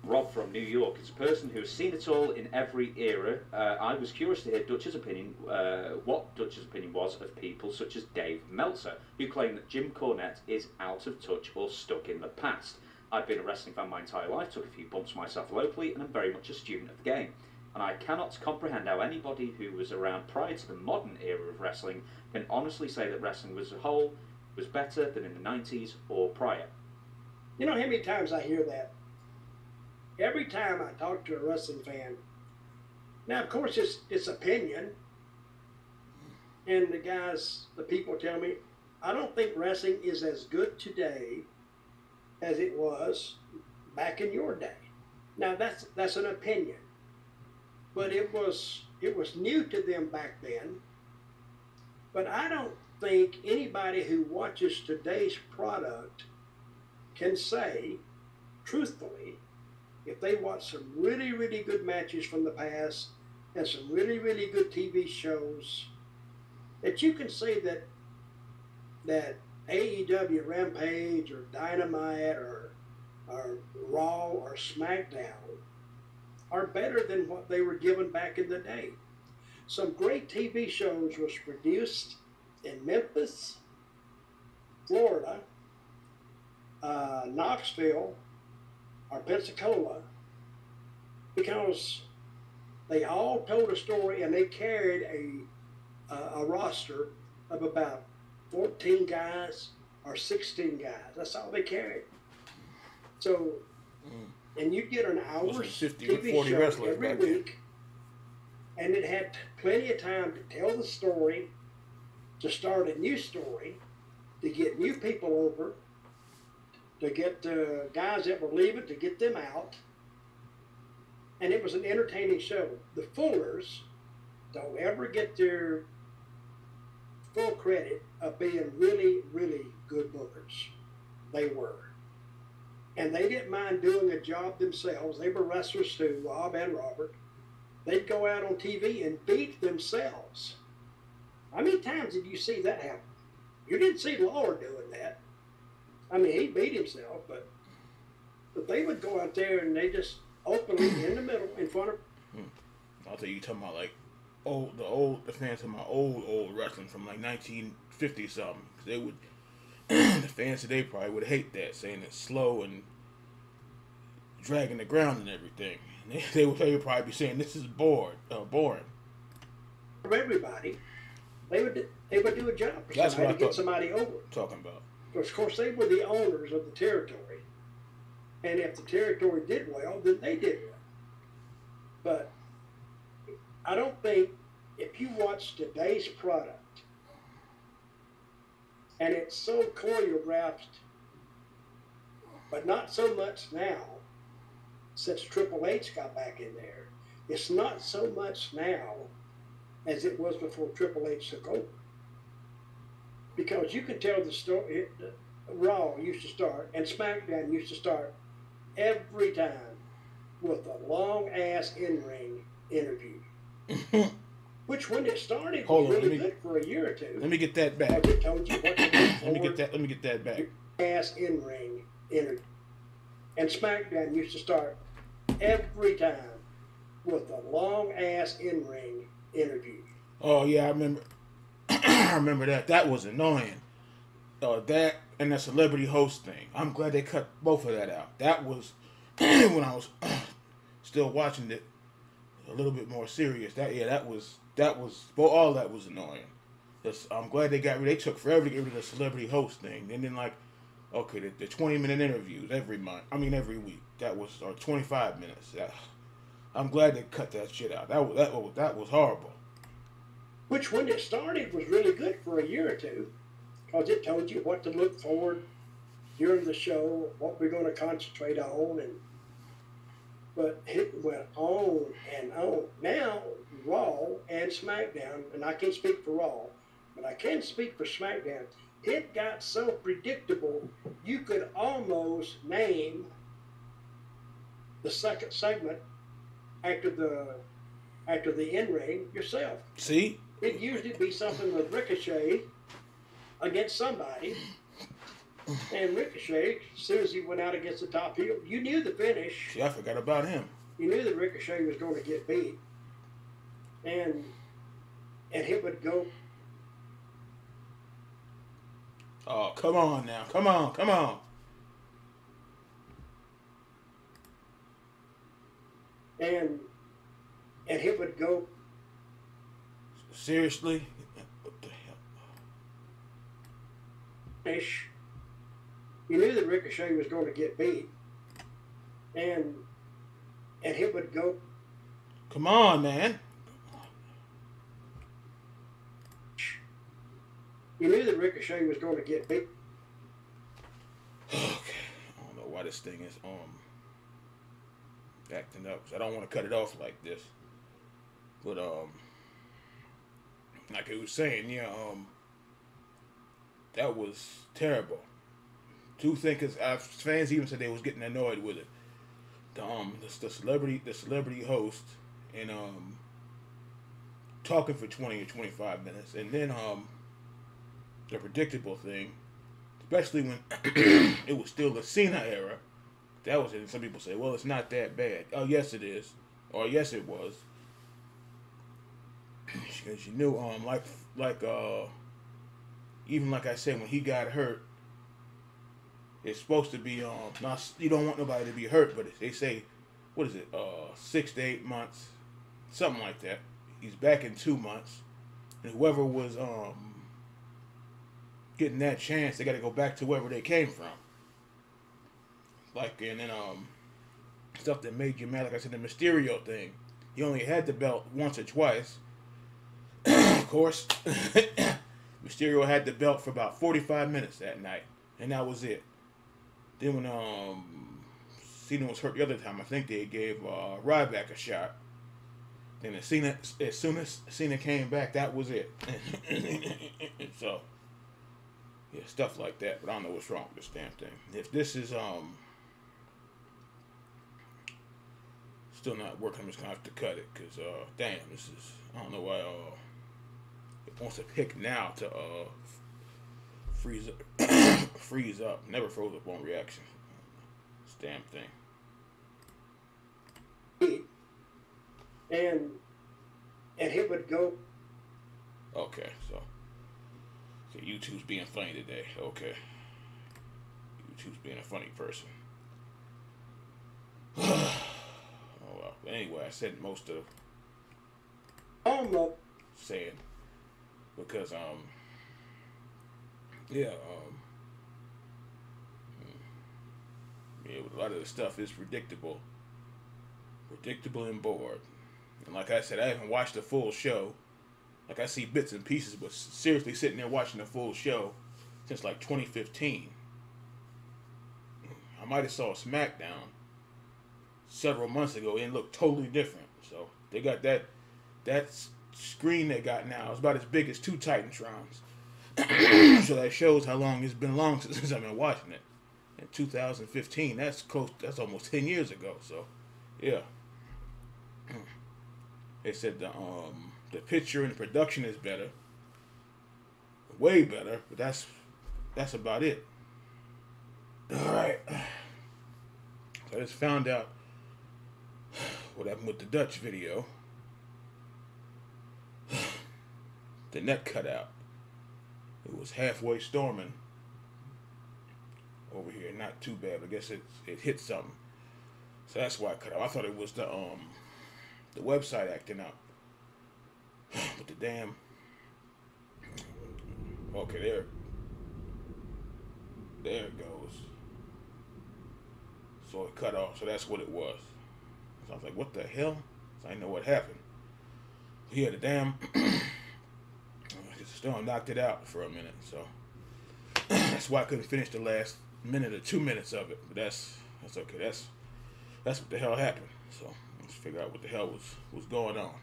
Rob from New York. As a person who has seen it all in every era, I was curious to hear Dutch's opinion, what Dutch's opinion was of people such as Dave Meltzer, who claim that Jim Cornette is out of touch or stuck in the past. I've been a wrestling fan my entire life, took a few bumps myself locally, and I'm very much a student of the game. And I cannot comprehend how anybody who was around prior to the modern era of wrestling can honestly say that wrestling as a whole was better than in the 90s or prior. You know how many times I hear that? Every time I talk to a wrestling fan. Now, of course, it's opinion. And the people tell me, I don't think wrestling is as good today as it was back in your day. Now, that's an opinion. But it was new to them back then. But I don't think anybody who watches today's product can say, truthfully, if they watch some really, really good matches from the past and some really, really good TV shows, that you can say that AEW Rampage or Dynamite or Raw or SmackDown are better than what they were given back in the day. Some great TV shows was produced in Memphis, Florida, Knoxville, or Pensacola, because they all told a story and they carried a roster of about 14 guys or 16 guys. That's all they carried. So, and you'd get an hour's 50 TV 40 show wrestlers every back then. week, and it had plenty of time to tell the story, to start a new story, to get new people over, to get guys that were leaving, to get them out. And it was an entertaining show. The Fullers don't ever get their full credit of being really, really good bookers. They were. And they didn't mind doing a job themselves. They were wrestlers too, Rob and Robert. They'd go out on TV and beat themselves. How many times did you see that happen? You didn't see Lawler doing that. I mean, he beat himself, but they would go out there and they just openly in the middle in front of. I'll tell you, talking about like the fans talking about old wrestling from like 1950 something. They would, the fans today probably would hate that, saying it's slow and dragging the ground and everything. They would probably be saying this is boring. For everybody, they would do a job for That's somebody what to get somebody over. Talking about. Because, of course, they were the owners of the territory. And if the territory did well, then they did well. But I don't think if you watch today's product, and it's so choreographed, but not so much now, since Triple H got back in there. It's not so much now as it was before Triple H took over. Because you can tell the story, Raw used to start, and SmackDown used to start every time with a long-ass in-ring interview. Which, when it started, was really good for a year or two. Let me get that back. It told you what to do Let me get that back. Ass in-ring interview. And SmackDown used to start every time with a long-ass in-ring interview. Oh, yeah, I remember. I remember that. That was annoying. That and the celebrity host thing. I'm glad they cut both of that out. That was when I was still watching it a little bit more serious. That was well, all that was annoying. I'm glad they took forever to get rid of the celebrity host thing. And then like, okay, the 20-minute interviews every week. That was, or 25 minutes. I'm glad they cut that shit out. That was horrible. Which, when it started, was really good for a year or two, because it told you what to look forward during the show, what we're going to concentrate on, but it went on and on. Now, Raw and SmackDown, and I can't speak for Raw, but I can speak for SmackDown, it got so predictable, you could almost name the second segment after the in-ring yourself. See? It usually be something with Ricochet against somebody, And Ricochet, as soon as he went out against the top heel, you knew the finish. See, I forgot about him. You knew that Ricochet was going to get beat. And he would go. Oh, come on now. Come on, come on. And he would go. Seriously? What the hell? Finish. You knew that Ricochet was going to get beat. And he would go. Come on, man. You knew that Ricochet was going to get beat. Okay. I don't know why this thing is acting up. 'Cause I don't want to cut it off like this. But like I was saying, yeah, that was terrible. Two things, fans even said they was getting annoyed with it. The celebrity host, and talking for 20 or 25 minutes, and then the predictable thing, especially when it was still the Cena era. That was it. Some people say, well, it's not that bad. Oh, yes, it is. Or yes, it was. Because you knew, even like I said, when he got hurt, it's supposed to be, not, you don't want nobody to be hurt, but they say, what is it, 6 to 8 months, something like that. He's back in 2 months. And whoever was getting that chance, they got to go back to wherever they came from. Like, and then stuff that made you mad, like I said, the Mysterio thing. He only had the belt once or twice. Of course, Mysterio had the belt for about 45 minutes that night, and that was it. Then when Cena was hurt the other time, I think they gave Ryback a shot. Then as soon as Cena came back, that was it. So, yeah, stuff like that. But I don't know what's wrong with this damn thing. If this is still not working, I'm just gonna have to cut it, because damn, this is, I don't know why it wants to pick now to freeze up. Never froze up on reaction. This damn thing. And he would go. Okay, so YouTube's being funny today. Okay, YouTube's being a funny person. Oh well. But anyway, I said most of saying, because yeah, a lot of the stuff is predictable and bored. And like I said, I haven't watched the full show. Like, I see bits and pieces, but seriously sitting there watching the full show since like 2015. I might have saw SmackDown several months ago and it looked totally different. So they got that screen they got now is about as big as 2 Titantrons. So that shows how long it's been since I've been watching it. In 2015, that's almost 10 years ago. So yeah. They said the picture and the production is better, way better, but that's about it. All right. So I just found out what happened with the Dutch video. The neck cut out. It was halfway storming over here. Not too bad. I guess it hit something. So that's why I cut out. I thought it was the website acting up. But the damn... Okay, there it goes. So it cut off. So that's what it was. So I was like, what the hell? So I didn't know what happened. Yeah, the damn... the storm knocked it out for a minute. So that's why I couldn't finish the last minute or 2 minutes of it. But that's okay. That's what the hell happened. So let's figure out what the hell was going on.